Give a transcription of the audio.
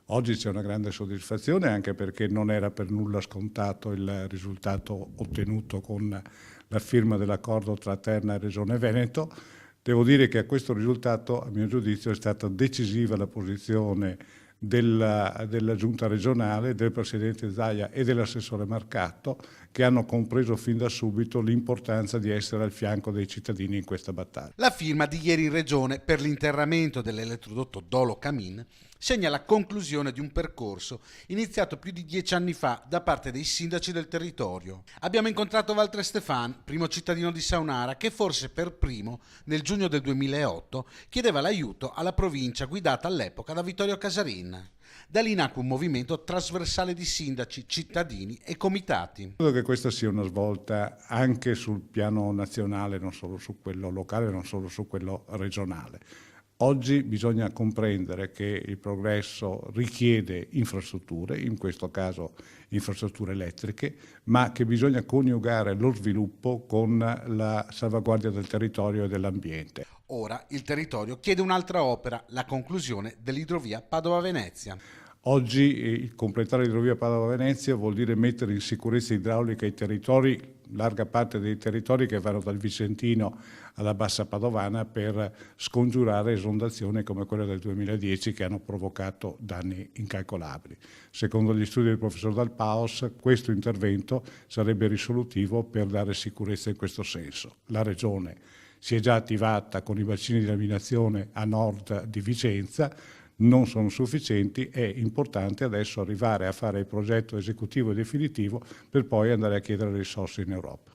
Oggi c'è una grande soddisfazione anche perché non era per nulla scontato il risultato ottenuto con la firma dell'accordo tra Terna e Regione Veneto. Devo dire che a questo risultato, a mio giudizio, è stata decisiva la posizione della giunta regionale, del presidente Zaia e dell'assessore Marcato, che hanno compreso fin da subito l'importanza di essere al fianco dei cittadini in questa battaglia. La firma di ieri in regione per l'interramento dell'elettrodotto Dolo-Camin segna la conclusione di un percorso iniziato più di 10 anni fa da parte dei sindaci del territorio. Abbiamo incontrato Walter Stefan, primo cittadino di Saunara, che forse per primo, nel giugno del 2008, chiedeva l'aiuto alla provincia guidata all'epoca da Vittorio Casarin. Da lì nacque un movimento trasversale di sindaci, cittadini e comitati. Credo che questa sia una svolta anche sul piano nazionale, non solo su quello locale, non solo su quello regionale. Oggi bisogna comprendere che il progresso richiede infrastrutture, in questo caso infrastrutture elettriche, ma che bisogna coniugare lo sviluppo con la salvaguardia del territorio e dell'ambiente. Ora il territorio chiede un'altra opera, la conclusione dell'idrovia Padova-Venezia. Oggi completare l'idrovia Padova-Venezia vuol dire mettere in sicurezza idraulica i territori, larga parte dei territori che vanno dal Vicentino alla Bassa Padovana, per scongiurare esondazioni come quella del 2010 che hanno provocato danni incalcolabili. Secondo gli studi del professor Dal Paos, questo intervento sarebbe risolutivo per dare sicurezza in questo senso. La Regione si è già attivata con i bacini di laminazione a nord di Vicenza, non sono sufficienti, è importante adesso arrivare a fare il progetto esecutivo e definitivo per poi andare a chiedere risorse in Europa.